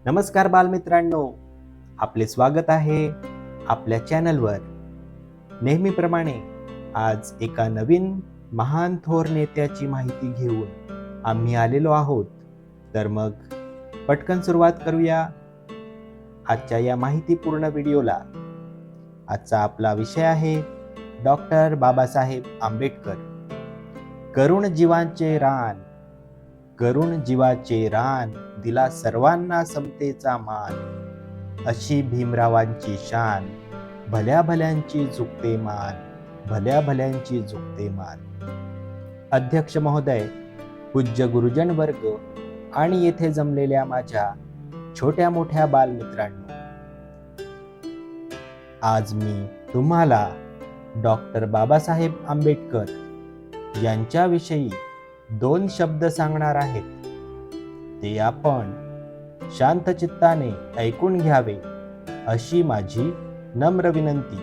नमस्कार बालमित्रांनो, आपले स्वागत आहे आपल्या चॅनलवर. नेहमीप्रमाणे आज एका नवीन महान थोर नेत्याची माहिती घेऊन आम्ही आलेलो आहोत. तर मग पटकन सुरुवात करूया आजच्या या माहितीपूर्ण व्हिडिओला. आजचा आपला विषय आहे डॉक्टर बाबासाहेब आंबेडकर. करुण जीवांचे रान, करुण जीवाचे रान, दिला सर्वांना समतेचा मान. अशी भीमरावांची शान, भल्या भल्यांची झुकते मान, भल्या भल्यांची झुकते मान. अध्यक्ष महोदय, पूज्य गुरुजन वर्ग आणि येथे जमलेल्या माझ्या छोट्या मोठ्या बालमित्रांनो, आज मी तुम्हाला डॉक्टर बाबासाहेब आंबेडकर यांच्याविषयी 2 शब्द सांगणार आहेत. ते आपण शांत चित्ताने ऐकून घ्यावे अशी माझी नम्र विनंती.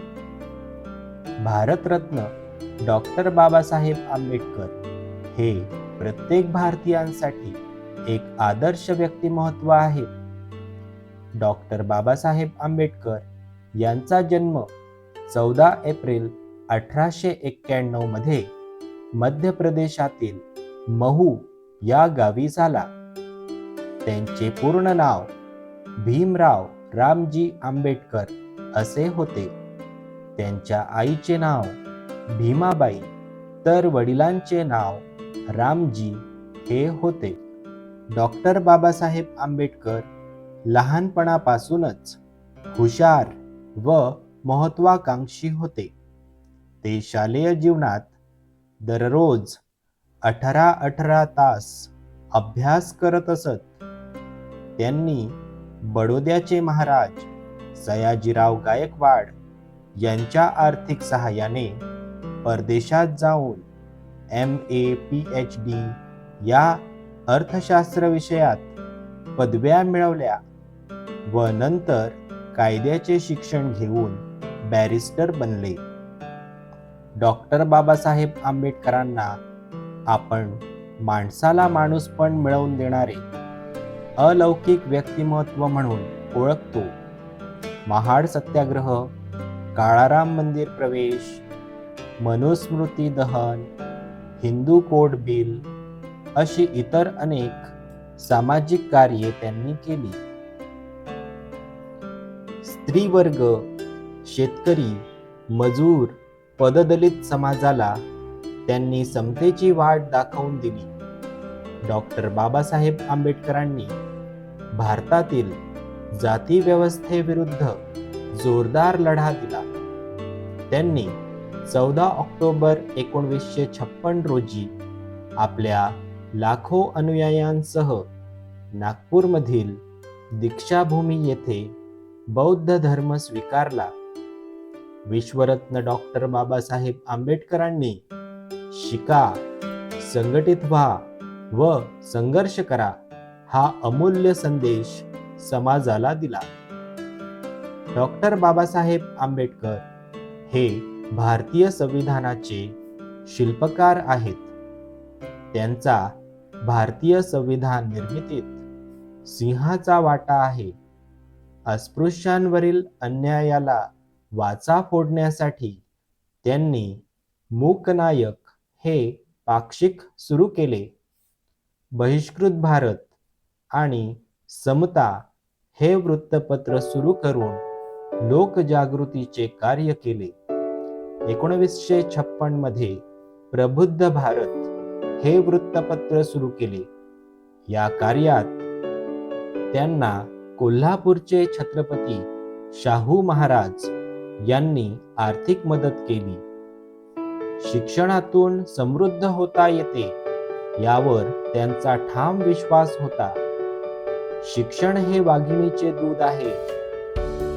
भारतरत्न डॉक्टर बाबासाहेब आंबेडकर हे प्रत्येक भारतीयांसाठी एक आदर्श व्यक्तिमत्व आहे. डॉक्टर बाबासाहेब आंबेडकर यांचा जन्म 14 एप्रिल 1891 मध्ये मध्य प्रदेशातील महू या गावी झाला. त्यांचे पूर्ण नाव भीमराव रामजी आंबेडकर असे होते. त्यांच्या आईचे नाव भीमाबाई तर वडिलांचे नाव रामजी हे होते. डॉक्टर बाबासाहेब आंबेडकर लहानपणापासूनच हुशार व महत्वाकांक्षी होते. ते शालेय जीवनात दररोज 18 तास अभ्यास करत असत. त्यांनी बडोद्याचे महाराज सयाजीराव गायकवाड यांच्या आर्थिक सहाय्याने परदेशात जाऊन MA PhD या अर्थशास्त्र विषयात पदव्या मिळवल्या व नंतर कायद्याचे शिक्षण घेऊन बॅरिस्टर बनले. डॉक्टर बाबासाहेब आंबेडकरांना आपण माणसाला माणूसपण मिळवून देणारे अलौकिक व्यक्तिमत्व म्हणून ओळखतो. महाड सत्याग्रह, काळाराम मंदिर प्रवेश, मनुस्मृती दहन, हिंदू कोड बिल अशी इतर अनेक सामाजिक कार्ये त्यांनी केली. स्त्रीवर्ग, शेतकरी, मजूर, पददलित समाजाला त्यांनी समतेची वाट दाखवून दिली. डॉक्टर बाबासाहेब आंबेडकरांनी भारतातील जाती व्यवस्थेविरुद्ध जोरदार लढा दिला. त्यांनी 14 ऑक्टोबर 1956 रोजी आपल्या लाखो अनुयायांसह नागपूरमधील दीक्षाभूमी येथे बौद्ध धर्म स्वीकारला. विश्वरत्न डॉक्टर बाबासाहेब आंबेडकरांनी शिका, संघटित व्हा व संघर्ष करा हा अमूल्य संदेश समाजाला दिला. डॉक्टर बाबासाहेब आंबेडकर हे भारतीय संविधानाचे शिल्पकार आहेत. त्यांचा भारतीय संविधान निर्मितीत सिंहाचा वाटा आहे. अस्पृश्यांवरील अन्यायाला वाचा फोडण्यासाठी त्यांनी मूकनायक हे पाक्षिक सुरू केले. बहिष्कृत भारत आणि समता हे वृत्तपत्र सुरू करून लोकजागृतीचे कार्य केले. 1956 मध्ये प्रबुद्ध भारत हे वृत्तपत्र सुरू केले. या कार्यात त्यांना कोल्हापूरचे छत्रपती शाहू महाराज यांनी आर्थिक मदत केली. शिक्षणातून समृद्ध होता येते यावर त्यांचा ठाम विश्वास होता. शिक्षण हे वाघिणीचे दूध आहे,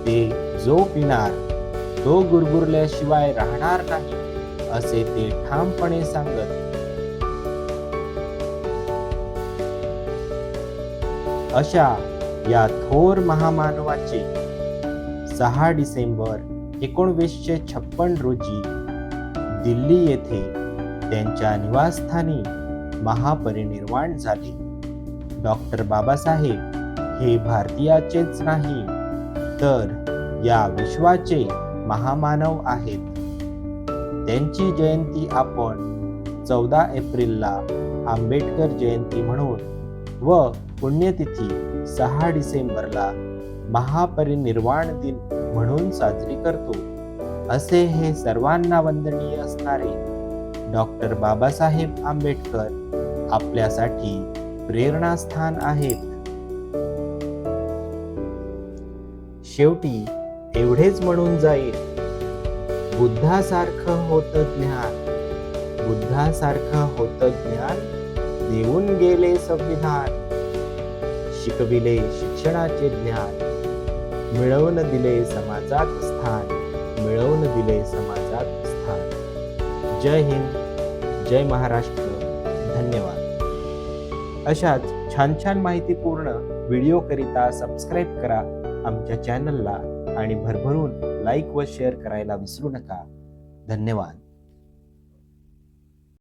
ते जो पिणार तो गुरगुरल्याशिवाय राहणार नाही असे ते ठामपणे सांगत. अशा या थोर महामानवाचे 6 डिसेंबर 1956 रोजी दिल्ली येथे त्यांच्या निवासस्थानी महापरिनिर्वाण झाले. डॉक्टर बाबासाहेब हे भारतीयाचेच नाही तर या विश्वाचे महामानव आहेत. त्यांची जयंती आपण 14 एप्रिलला आंबेडकर जयंती म्हणून व पुण्यतिथी 6 डिसेंबरला महापरिनिर्वाण दिन म्हणून साजरी करतो. असे हे सर्वांना वंदनीय असणारे डॉक्टर बाबासाहेब आंबेडकर आपल्यासाठी प्रेरणास्थान आहेत. शेवटी एवढेच म्हणून जाईल, बुद्धासारखं होतं ज्ञान, बुद्धासारखं होतं ज्ञान, देऊन गेले संविधान. शिकविले शिक्षणाचे ज्ञान, मिळवून दिले समाजात स्थान, मिळवून दिले समाजात स्थान. जय हिंद, जय महाराष्ट्र. धन्यवाद. अशाच छान छान माहितीपूर्ण व्हिडिओ करिता सबस्क्राईब करा आमच्या चॅनलला आणि भरभरून लाईक व शेअर करायला विसरू नका. धन्यवाद.